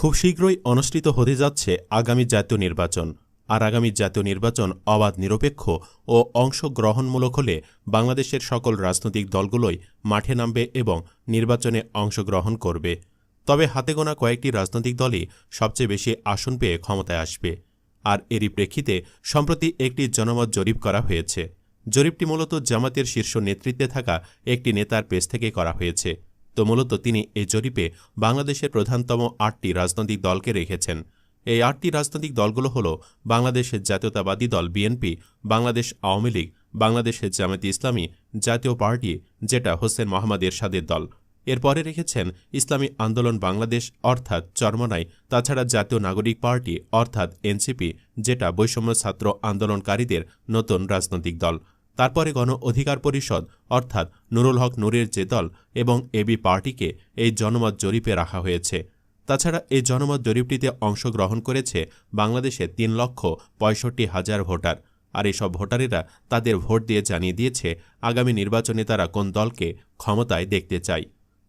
খুব শীঘ্রই অনুষ্ঠিত হতে যাচ্ছে আগামী জাতীয় নির্বাচন। আর আগামী জাতীয় নির্বাচন অবাধ, নিরপেক্ষ ও অংশগ্রহণমূলক হলে বাংলাদেশের সকল রাজনৈতিক দলগুলোই মাঠে নামবে এবং নির্বাচনে অংশগ্রহণ করবে। তবে হাতে গোনা কয়েকটি রাজনৈতিক দলই সবচেয়ে বেশি আসন পেয়ে ক্ষমতায় আসবে। আর এরই প্রেক্ষিতে সম্প্রতি একটি জনমত জরিপ করা হয়েছে। জরিপটি মূলত জামাতের শীর্ষ নেতৃত্বে থাকা একটি নেতার পেজ থেকে করা হয়েছে। তো মূলত তিনি এই জরিপে বাংলাদেশের প্রধানতম ৮টি রাজনৈতিক দলকে রেখেছেন। এই ৮টি রাজনৈতিক দলগুলো হল বাংলাদেশের জাতীয়তাবাদী দল বিএনপি, বাংলাদেশ আওয়ামী লীগ, বাংলাদেশের জামায়াতে ইসলামী, জাতীয় পার্টি যেটা হোসেন মোহাম্মদ এরশাদের দল, এরপরে রেখেছেন ইসলামী আন্দোলন বাংলাদেশ অর্থাৎ চরমনাই, তাছাড়া জাতীয় নাগরিক পার্টি অর্থাৎ এনসিপি যেটা বৈষম্য ছাত্র আন্দোলনকারীদের নতুন রাজনৈতিক দল, তারপরে গণ অধিকার পরিষদ অর্থাৎ নুরুল হক নূরের যে দল এবং এবি পার্টিকে এই জনমত জরিপে রাখা হয়েছে। তাছাড়া এই জনমত জরিপটিতে অংশগ্রহণ করেছে বাংলাদেশে ৩,৬৫,০০০ ভোটার। আর এসব ভোটারেরা তাদের ভোট দিয়ে জানিয়ে দিয়েছে আগামী নির্বাচনে তারা কোন দলকে ক্ষমতায় দেখতে চায়।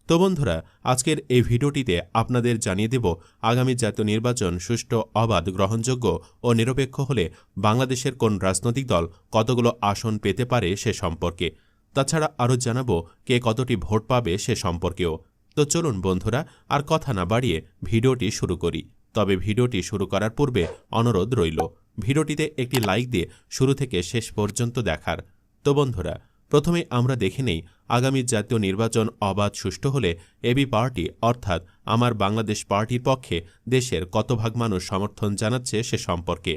তো বন্ধুরা, আজকের এই ভিডিওটিতে আপনাদের জানিয়ে দেব আগামী জাতীয় নির্বাচন সুষ্ঠু, অবাধ, গ্রহণযোগ্য ও নিরপেক্ষ হলে বাংলাদেশের কোন রাজনৈতিক দল কতগুলো আসন পেতে পারে সে সম্পর্কে। তাছাড়া আরও জানাবো কে কতটি ভোট পাবে সে সম্পর্কেও। তো চলুন বন্ধুরা, আর কথা না বাড়িয়ে ভিডিওটি শুরু করি। তবে ভিডিওটি শুরু করার পূর্বে অনুরোধ রইল ভিডিওটিতে একটি লাইক দিয়ে শুরু থেকে শেষ পর্যন্ত দেখার। তো বন্ধুরা, প্রথমে আমরা দেখে নেই আগামী জাতীয় নির্বাচন অবাধ, সুষ্ঠু হলে এবি পার্টি অর্থাৎ আমার বাংলাদেশ পার্টির পক্ষে দেশের কত ভাগ মানুষ সমর্থন জানাচ্ছে সে সম্পর্কে।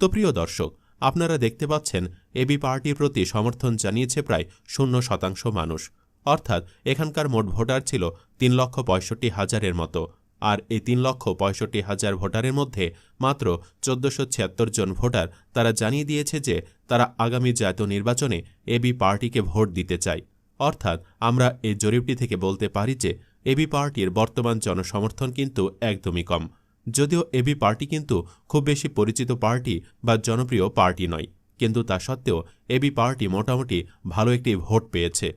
তো প্রিয় দর্শক, আপনারা দেখতে পাচ্ছেন এবি পার্টির প্রতি সমর্থন জানিয়েছে প্রায় 0% মানুষ, অর্থাৎ এখানকার মোট ভোটার ছিল ৩,৬৫,০০০-এর মতো। আর এই ৩,৬৫,০০০ ভোটারের মধ্যে মাত্র ১৪৭৬ জন ভোটার তারা জানিয়ে দিয়েছে যে তারা আগামী জাতীয় নির্বাচনে এবি পার্টিকে ভোট দিতে চায়। অর্থাৎ আমরা এই জরিপটি থেকে বলতে পারি যে এবি পার্টির বর্তমান জনসমর্থন কিন্তু একদমই কম। যদিও এবি পার্টি কিন্তু খুব বেশি পরিচিত পার্টি বা জনপ্রিয় পার্টি নয়, কিন্তু তা সত্ত্বেও এবি পার্টি মোটামুটি ভালো একটি ভোট পেয়েছে।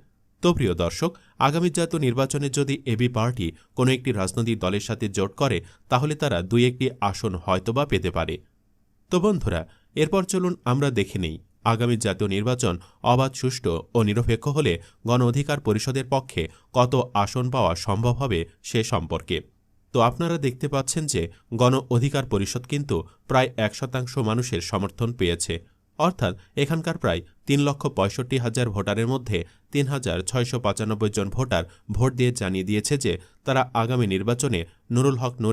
তো প্রিয় দর্শক, আগামী জাতীয় নির্বাচনে যদি এবি পার্টি কোনো একটি রাজনৈতিক দলের সাথে জোট করে তাহলে তারা ২-১টি আসন হয়তোবা পেতে পারে। তো বন্ধুরা, এরপর চলুন আমরা দেখে নেই আগামী জাতীয় নির্বাচন অবাধ, সুষ্ঠু ও নিরপেক্ষ হলে গণ অধিকার পরিষদের পক্ষে কত আসন পাওয়া সম্ভব হবে সে সম্পর্কে। তো আপনারা দেখতে পাচ্ছেন যে গণ অধিকার পরিষদ কিন্তু প্রায় ১% মানুষের সমর্থন পেয়েছে। অর্থাৎ এখানকার প্রায় ৩,৬৫,০০০ ভোটারের মধ্যে ৩,৬৯৫ জন ভোটার ভোট দিয়ে জানিয়ে দিয়েছে যে তারা আগামী নির্বাচনে নুরুল হক